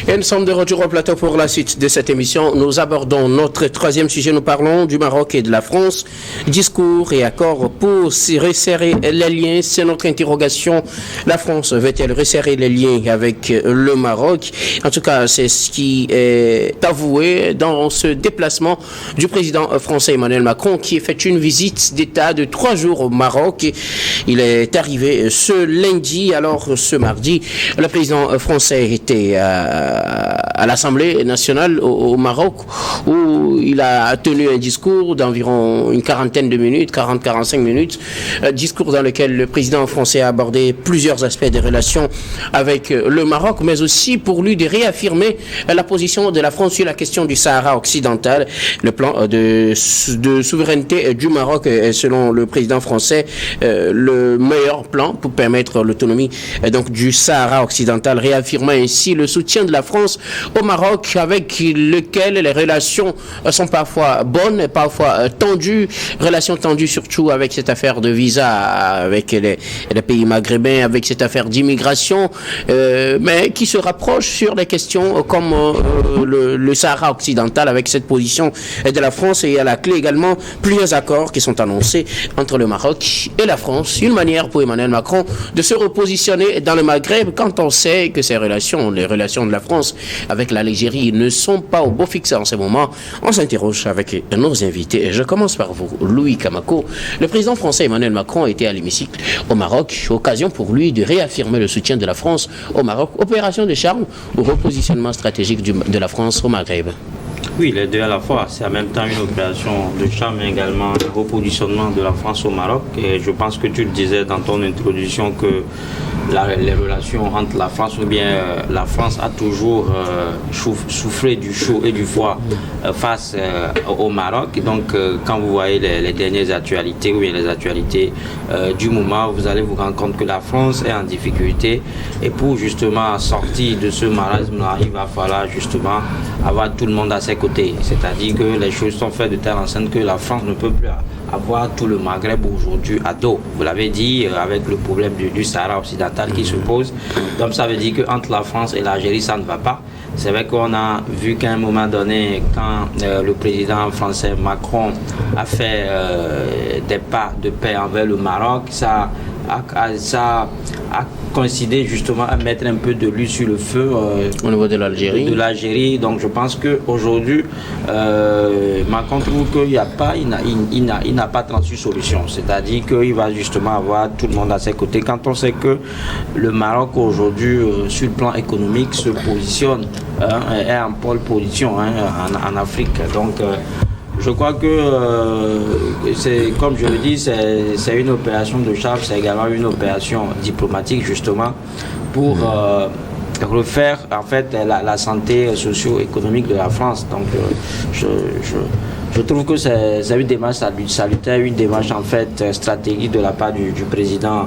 Et nous sommes de retour au plateau pour la suite de cette émission. Nous abordons notre troisième sujet. Nous parlons du Maroc et de la France. Discours et accords pour resserrer les liens. C'est notre interrogation. La France veut-elle resserrer les liens avec le Maroc? En tout cas, c'est ce qui est avoué dans ce déplacement du président français Emmanuel Macron qui a fait une visite d'État de 3 jours au Maroc. Il est arrivé ce lundi. Alors, ce mardi, le président français était à l'Assemblée nationale au Maroc où il a tenu un discours d'environ une quarantaine de minutes, 40-45 minutes, discours dans lequel le président français a abordé plusieurs aspects des relations avec le Maroc, mais aussi pour lui de réaffirmer la position de la France sur la question du Sahara occidental. Le plan de souveraineté du Maroc est, selon le président français, le meilleur plan pour permettre l'autonomie donc du Sahara occidental, réaffirmant ainsi le soutien de la France au Maroc, avec lequel les relations sont parfois bonnes et parfois tendues, relations tendues surtout avec cette affaire de visa avec les pays maghrébins, avec cette affaire d'immigration, mais qui se rapproche sur des questions comme le Sahara occidental, avec cette position de la France. Et à la clé également plusieurs accords qui sont annoncés entre le Maroc et la France, une manière pour Emmanuel Macron de se repositionner dans le Maghreb quand on sait que les relations de la France avec l'Algérie ne sont pas au beau fixe en ce moment. On s'interroge avec nos invités. Je commence par vous, Louis Kamako. Le président français Emmanuel Macron était à l'hémicycle au Maroc, occasion pour lui de réaffirmer le soutien de la France au Maroc. Opération de charme ou repositionnement stratégique de la France au Maghreb? Oui, les deux à la fois. C'est en même temps une opération de charme, mais également un repositionnement de la France au Maroc. Et je pense que tu le disais dans ton introduction que les relations entre la France, ou bien la France a toujours soufflé du chaud et du froid face au Maroc. Et donc, quand vous voyez les dernières actualités, ou bien les actualités du moment, vous allez vous rendre compte que la France est en difficulté. Et pour justement sortir de ce marasme-là, il va falloir justement avoir tout le monde à ses côtés. C'est-à-dire que les choses sont faites de telle enceinte que la France ne peut plus avoir tout le Maghreb aujourd'hui à dos. Vous l'avez dit, avec le problème du Sahara occidental qui se pose. Donc ça veut dire qu'entre la France et l'Algérie, ça ne va pas. C'est vrai qu'on a vu qu'à un moment donné, quand le président français Macron a fait des pas de paix envers le Maroc, ça a coïncidé justement à mettre un peu de l'huile sur le feu au niveau de l'Algérie. Donc je pense qu'aujourd'hui, Macron trouve qu'il n'a pas 38 solutions. C'est-à-dire qu'il va justement avoir tout le monde à ses côtés. Quand on sait que le Maroc aujourd'hui, sur le plan économique, se positionne, est en pole position en Afrique. Donc je crois que c'est, comme je le dis, c'est une opération de charme, c'est également une opération diplomatique justement pour refaire en fait la santé socio-économique de la France. Donc je trouve que c'est une démarche salutaire, une démarche en fait stratégique de la part du président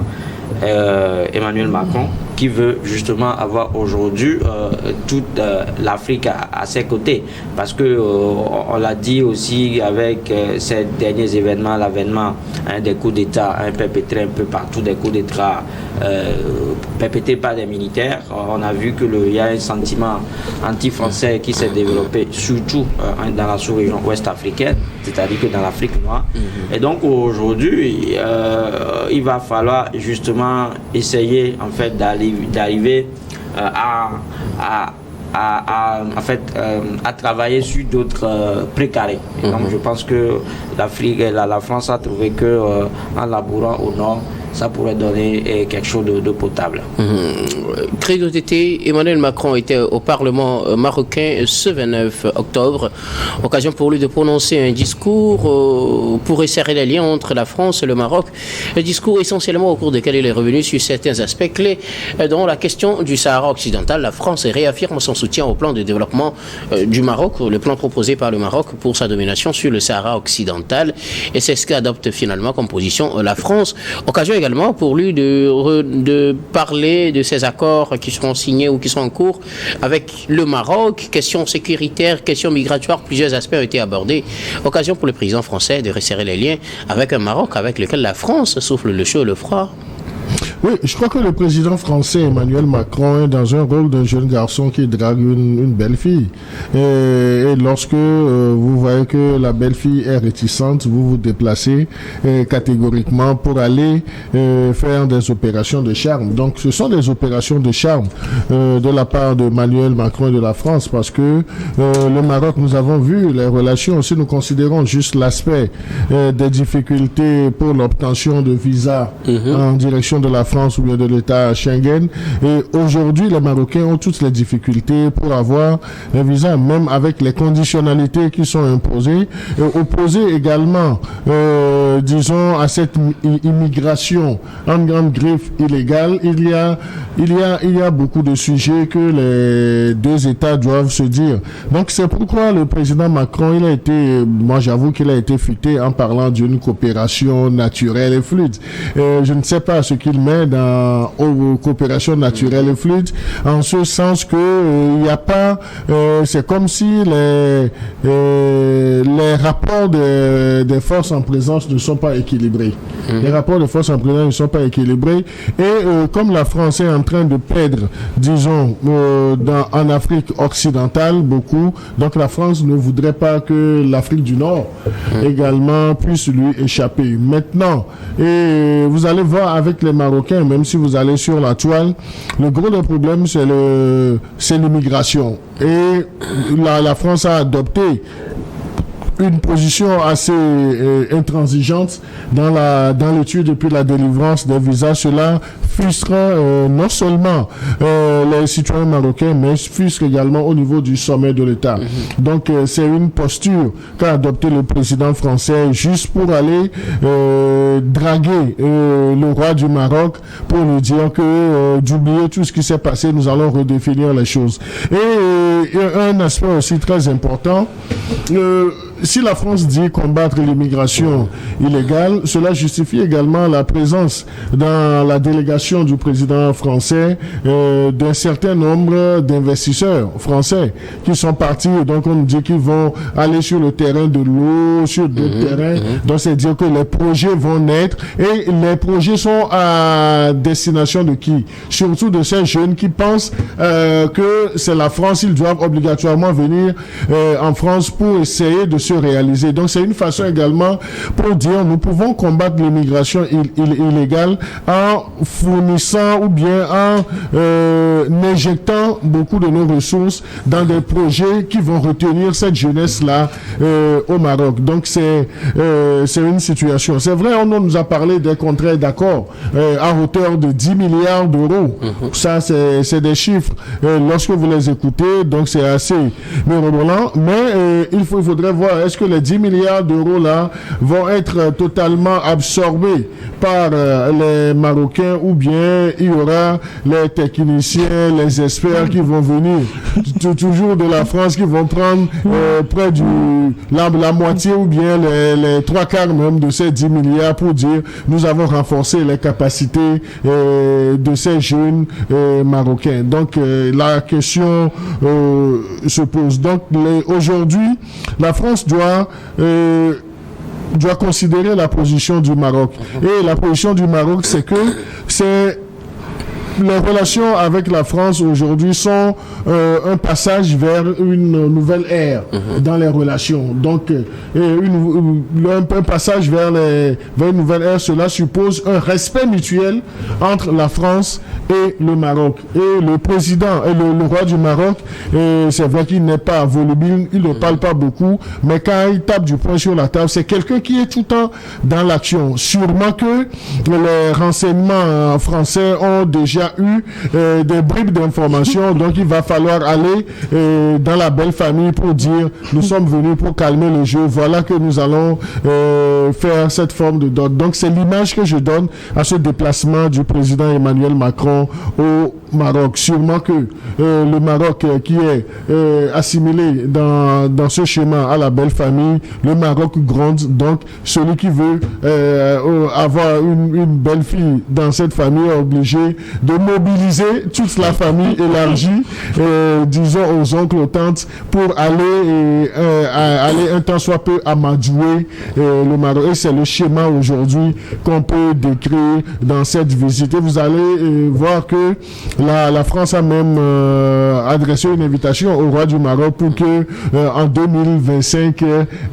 Emmanuel Macron, qui veut justement avoir aujourd'hui toute l'Afrique à ses côtés, parce que on l'a dit aussi avec ces derniers événements, l'avènement des coups d'État perpétrés un peu partout, des coups d'État perpétrés par des militaires. On a vu qu'il y a un sentiment anti-français qui s'est développé surtout dans la sous-région ouest africaine, c'est-à-dire que dans l'Afrique noire. Et donc aujourd'hui, il va falloir justement essayer en fait d'arriver à travailler sur d'autres précarés. Et donc je pense que la France a trouvé que en labourant au nord, ça pourrait donner quelque chose de potable. Très d'été, Emmanuel Macron était au Parlement marocain ce 29 octobre. Occasion pour lui de prononcer un discours pour resserrer les liens entre la France et le Maroc. Un discours essentiellement au cours duquel il est revenu sur certains aspects clés, dont la question du Sahara occidental. La France réaffirme son soutien au plan de développement du Maroc, le plan proposé par le Maroc pour sa domination sur le Sahara occidental. Et c'est ce qu'adopte finalement comme position la France. Occasion également pour lui de parler de ces accords qui seront signés ou qui sont en cours avec le Maroc. Questions sécuritaires, questions migratoires, plusieurs aspects ont été abordés. Occasion pour le président français de resserrer les liens avec un Maroc avec lequel la France souffle le chaud et le froid. Oui, je crois que le président français Emmanuel Macron est dans un rôle d'un jeune garçon qui drague une belle fille. Et lorsque vous voyez que la belle fille est réticente, vous vous déplacez catégoriquement pour aller faire des opérations de charme. Donc ce sont des opérations de charme de la part de Emmanuel Macron et de la France, parce que le Maroc, nous avons vu les relations, si nous considérons juste l'aspect des difficultés pour l'obtention de visa en direction de la France ou bien de l'État Schengen. Et aujourd'hui, les Marocains ont toutes les difficultés pour avoir un visa, même avec les conditionnalités qui sont imposées, opposées également, disons, à cette immigration en grande griffe illégale. Il y a beaucoup de sujets que les deux États doivent se dire. Donc c'est pourquoi le président Macron, moi j'avoue qu'il a été futé en parlant d'une coopération naturelle et fluide. Je ne sais pas ce qu'il met dans coopération naturelle et fluide, en ce sens que il n'y a pas, c'est comme si les rapports des forces en présence ne sont pas équilibrés. Les rapports de force en présence ne sont pas équilibrés, et comme la France est en train de perdre, disons, en Afrique occidentale beaucoup, donc la France ne voudrait pas que l'Afrique du Nord également puisse lui échapper. Maintenant, et vous allez voir avec les Marocains, même si vous allez sur la toile, le gros des problèmes c'est l'immigration, et la France a adopté une position assez intransigeante dans l'étude depuis la délivrance des visas. Cela frustre non seulement les citoyens marocains, mais frustre également au niveau du sommet de l'État. Donc c'est une posture qu'a adopté le président français juste pour aller draguer le roi du Maroc, pour lui dire que d'oublier tout ce qui s'est passé, nous allons redéfinir les choses. Et un aspect aussi très important, si la France dit combattre l'immigration illégale, cela justifie également la présence dans la délégation du président français d'un certain nombre d'investisseurs français qui sont partis. Donc on nous dit qu'ils vont aller sur le terrain de l'eau, sur d'autres terrains. Donc c'est dire que les projets vont naître, et les projets sont à destination de qui? Surtout de ces jeunes qui pensent que c'est la France, ils doivent obligatoirement venir en France pour essayer de se réaliser. Donc c'est une façon également pour dire nous pouvons combattre l'immigration illégale en fournissant ou bien en injectant beaucoup de nos ressources dans des projets qui vont retenir cette jeunesse-là au Maroc. Donc c'est une situation. C'est vrai, on nous a parlé des contrats d'accords à hauteur de 10 milliards d'euros. Ça, c'est des chiffres. Lorsque vous les écoutez, donc c'est assez mirobolant, mais il faudrait voir, est-ce que les 10 milliards d'euros là vont être totalement absorbés par les Marocains, ou bien il y aura les techniciens, les experts qui vont venir toujours de la France, qui vont prendre près la moitié ou bien les trois quarts même de ces 10 milliards pour dire nous avons renforcé les capacités de ces jeunes Marocains. Donc la question se pose. Donc aujourd'hui, la France doit considérer la position du Maroc. Et la position du Maroc, c'est que les relations avec la France aujourd'hui sont un passage vers une nouvelle ère dans les relations. Donc, un passage vers une nouvelle ère, cela suppose un respect mutuel entre la France et le Maroc. Et le président et le roi du Maroc, c'est vrai qu'il n'est pas volubile, il ne parle pas beaucoup, mais quand il tape du poing sur la table, c'est quelqu'un qui est tout le temps dans l'action. Sûrement que les renseignements français ont déjà eu des bribes d'informations, donc il va falloir aller dans la belle famille pour dire nous sommes venus pour calmer le jeu, voilà que nous allons faire cette forme de dot. Donc c'est l'image que je donne à ce déplacement du président Emmanuel Macron au Maroc. Sûrement que le Maroc qui est assimilé dans ce schéma à la belle famille, le Maroc gronde. Donc, celui qui veut avoir une belle fille dans cette famille est obligé de mobiliser toute la famille élargie, disons aux oncles, aux tantes, pour aller un temps soit peu amadouer le Maroc. Et c'est le schéma aujourd'hui qu'on peut décrire dans cette visite. Et vous allez voir que la France a même adressé une invitation au roi du Maroc pour que en 2025,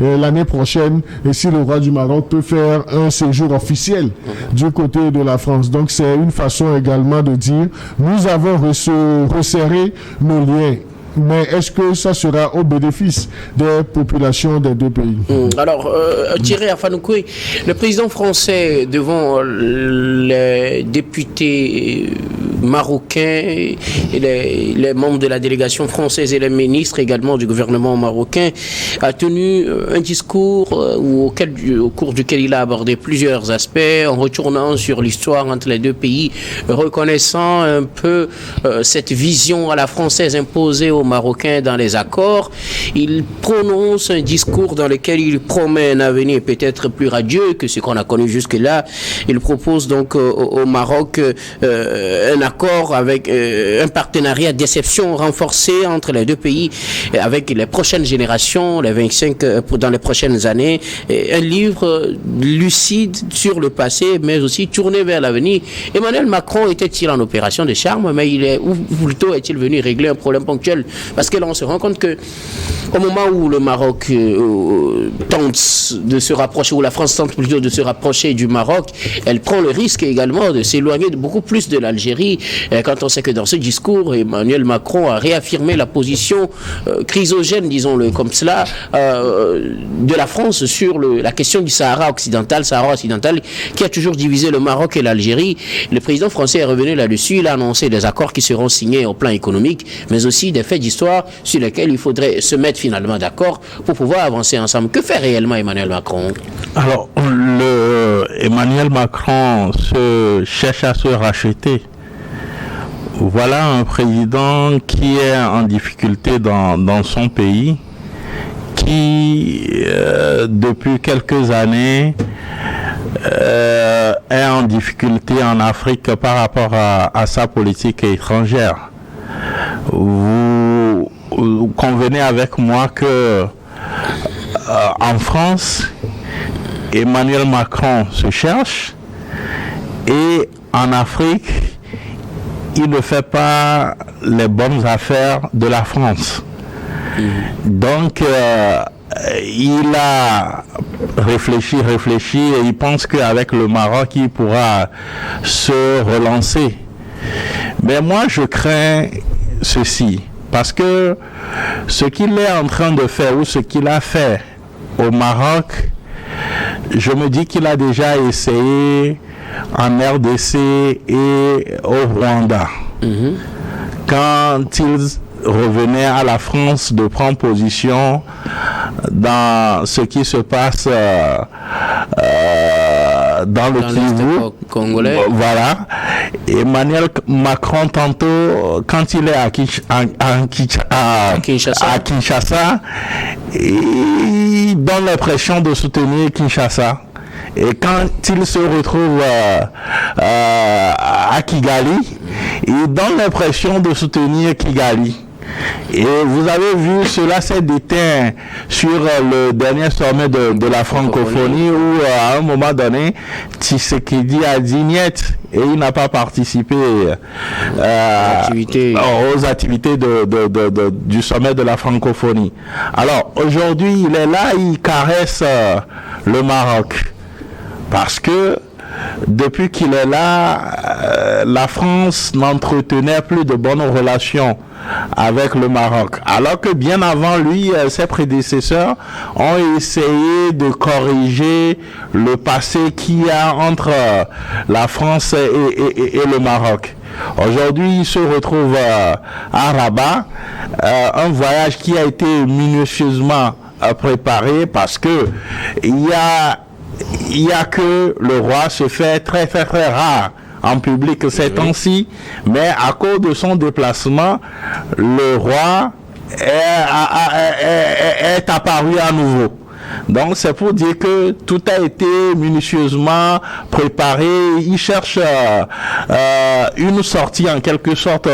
l'année prochaine, et si le roi du Maroc peut faire un séjour officiel du côté de la France. Donc c'est une façon également de dire nous avons resserré nos liens. Mais est-ce que ça sera au bénéfice des populations des deux pays? Alors, Thierry Afanoukoui, le président français devant les députés marocains et les membres de la délégation française et les ministres également du gouvernement marocain a tenu un discours au cours duquel il a abordé plusieurs aspects en retournant sur l'histoire entre les deux pays, reconnaissant un peu cette vision à la française imposée aux Marocains dans les accords. Il prononce un discours dans lequel il promet un avenir peut-être plus radieux que ce qu'on a connu jusque-là. Il propose donc au Maroc un accord avec un partenariat d'exception renforcé entre les deux pays avec les prochaines générations, les 25 dans les prochaines années. Un livre lucide sur le passé mais aussi tourné vers l'avenir. Emmanuel Macron était-il en opération de charme, mais ou plutôt est-il venu régler un problème ponctuel? Parce que là, on se rend compte que au moment où le Maroc tente de se rapprocher, ou la France tente plutôt de se rapprocher du Maroc, elle prend le risque également de s'éloigner beaucoup plus de l'Algérie. Quand on sait que dans ce discours, Emmanuel Macron a réaffirmé la position chrysogène, disons-le comme cela, de la France sur la question du Sahara occidental qui a toujours divisé le Maroc et l'Algérie. Le président français est revenu là-dessus. Il a annoncé des accords qui seront signés au plan économique, mais aussi des faits d'histoire sur lesquels il faudrait se mettre finalement d'accord pour pouvoir avancer ensemble. Que fait réellement Emmanuel Macron? Alors, Emmanuel Macron cherche à se racheter. Voilà un président qui est en difficulté dans son pays, qui, depuis quelques années, est en difficulté en Afrique par rapport à sa politique étrangère. Vous convenez avec moi que en France, Emmanuel Macron se cherche et en Afrique, il ne fait pas les bonnes affaires de la France. Donc, il a réfléchi et il pense qu'avec le Maroc, il pourra se relancer. Mais moi, je crains ceci, parce que ce qu'il est en train de faire ou ce qu'il a fait au Maroc, je me dis qu'il a déjà essayé en RDC et au Rwanda. Quand il revenait à la France de prendre position dans ce qui se passe dans le Kivu congolais. Voilà. Emmanuel Macron, tantôt, quand il est à Kinshasa, il donne l'impression de soutenir Kinshasa. Et quand il se retrouve à Kigali, il donne l'impression de soutenir Kigali. Et vous avez vu, cela s'est déteint sur le dernier sommet de la francophonie où à un moment donné, Tshisekedi a dit niet et il n'a pas participé aux activités du sommet de la francophonie. Alors aujourd'hui, il est là, il caresse le Maroc. Parce que depuis qu'il est là, la France n'entretenait plus de bonnes relations avec le Maroc. Alors que bien avant lui, ses prédécesseurs ont essayé de corriger le passé qu'il y a entre la France et le Maroc. Aujourd'hui, il se retrouve à Rabat, un voyage qui a été minutieusement préparé parce que il y a que le roi se fait très très très rare en public ces temps-ci, mais à cause de son déplacement, le roi est apparu à nouveau. Donc c'est pour dire que tout a été minutieusement préparé. Il cherche une sortie en quelque sorte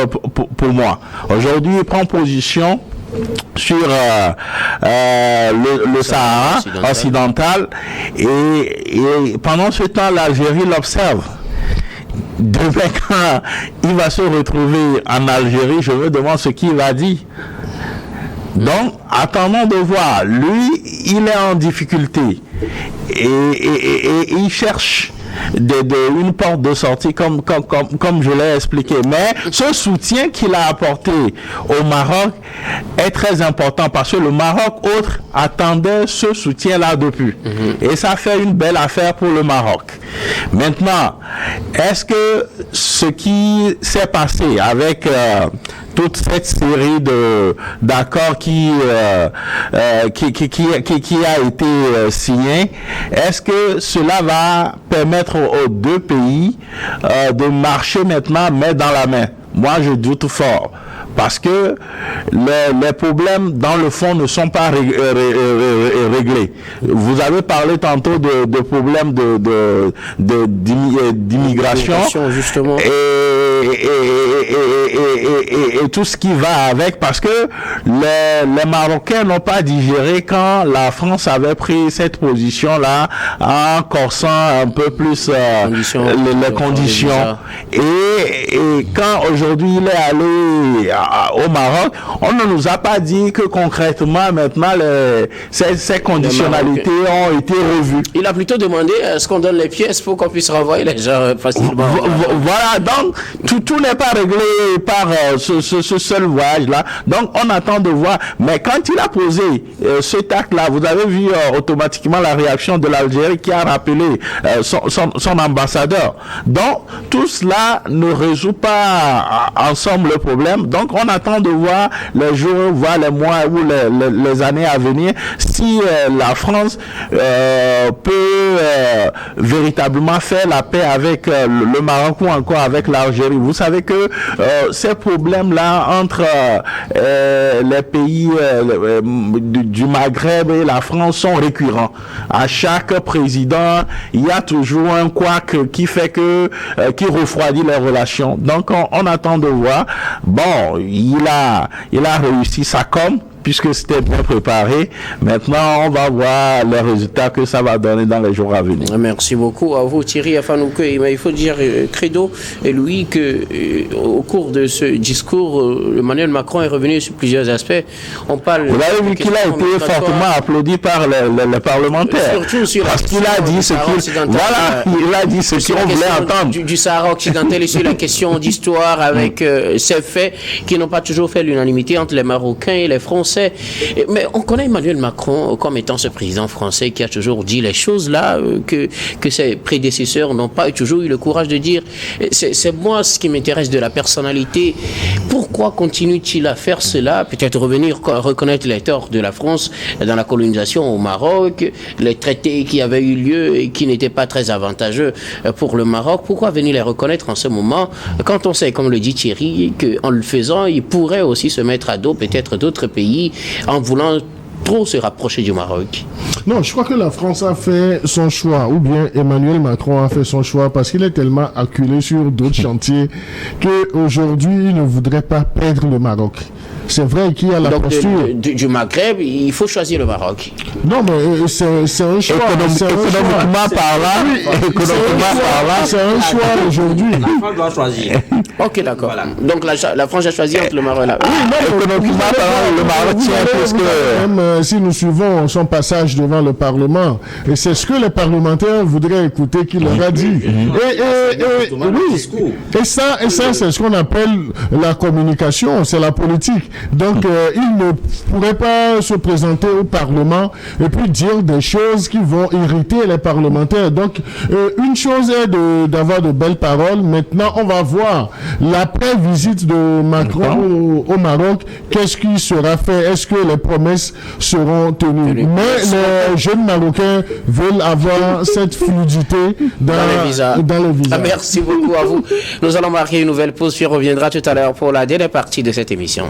pour moi. Aujourd'hui, il prend position sur le Sahara occidental et pendant ce temps, l'Algérie l'observe. Demain, quand il va se retrouver en Algérie, je me demande ce qu'il va dire. Donc, attendons de voir. Lui, il est en difficulté et il cherche une porte de sortie comme je l'ai expliqué. Mais ce soutien qu'il a apporté au Maroc est très important parce que le Maroc autre attendait ce soutien-là depuis. Et ça fait une belle affaire pour le Maroc. Maintenant, est-ce que ce qui s'est passé avec toute cette série d'accords qui a été signé, est-ce que cela va permettre aux deux pays de marcher maintenant main dans la main? Moi, je doute fort. Parce que les problèmes dans le fond ne sont pas réglés. Vous avez parlé tantôt de problèmes d'immigration justement. Et tout ce qui va avec, parce que les Marocains n'ont pas digéré quand la France avait pris cette position-là en corsant un peu plus les conditions. Et quand aujourd'hui il est allé au Maroc, on ne nous a pas dit que concrètement maintenant ces conditionnalités ont été revues. Il a plutôt demandé est-ce qu'on donne les pièces pour qu'on puisse renvoyer les gens facilement. Voilà, donc tout n'est pas réglé par ce seul voyage-là. Donc on attend de voir. Mais quand il a posé cet acte-là, vous avez vu automatiquement la réaction de l'Algérie qui a rappelé son ambassadeur. Donc tout cela ne résout pas ensemble le problème. Donc on attend de voir les jours, voire les mois ou les années à venir si la France peut véritablement faire la paix avec le Maroc ou encore avec l'Algérie. Vous savez que ces problèmes-là entre les pays du Maghreb et la France sont récurrents. À chaque président, il y a toujours un couac qui fait qui refroidit les relations. Donc on attend de voir. Bon, il a réussi sa com puisque c'était bien préparé. Maintenant, on va voir les résultats que ça va donner dans les jours à venir. Merci beaucoup à vous, Thierry Afanouke. Mais il faut dire, Credo et Louis, qu'au cours de ce discours, Emmanuel Macron est revenu sur plusieurs aspects. On parle. Vous avez vu qu'il a été fortement applaudi par les parlementaires. Surtout sur parce qu'il a dit ce il a dit ce qu'on voulait entendre. Du Sahara occidental et sur la question d'histoire avec ces faits qui n'ont pas toujours fait l'unanimité entre les Marocains et les Français. Mais on connaît Emmanuel Macron comme étant ce président français qui a toujours dit les choses là que ses prédécesseurs n'ont pas toujours eu le courage de dire. C'est moi ce qui m'intéresse de la personnalité. Pourquoi continue-t-il à faire cela? Peut-être reconnaître les torts de la France dans la colonisation au Maroc, les traités qui avaient eu lieu et qui n'étaient pas très avantageux pour le Maroc. Pourquoi venir les reconnaître en ce moment quand on sait, comme le dit Thierry, qu'en le faisant, il pourrait aussi se mettre à dos peut-être d'autres pays en voulant trop se rapprocher du Maroc? Non, je crois que la France a fait son choix, ou bien Emmanuel Macron a fait son choix parce qu'il est tellement acculé sur d'autres chantiers qu'aujourd'hui, il ne voudrait pas perdre le Maroc. C'est vrai qu'il y a la posture du Maghreb, il faut choisir le Maroc. Non, mais c'est un choix. Économiquement parlant, c'est un choix aujourd'hui. La France doit choisir. Ok, d'accord. Voilà. Donc la France a choisi entre le Maroc et la... Oui, non, économiquement parlant, le Maroc tient parce que... Même si nous suivons son passage devant le Parlement, et c'est ce que les parlementaires voudraient écouter qu'il leur a dit. Et ça, c'est ce qu'on appelle la communication, c'est la politique. Donc, il ne pourrait pas se présenter au Parlement et puis dire des choses qui vont irriter les parlementaires. Donc, une chose est d'avoir de belles paroles. Maintenant, on va voir l'après-visite de Macron au Maroc, qu'est-ce qui sera fait? Est-ce que les promesses seront tenues? Mais les jeunes Marocains veulent avoir cette fluidité dans les visas. Merci beaucoup à vous. Nous allons marquer une nouvelle pause, puis on reviendra tout à l'heure pour la dernière partie de cette émission.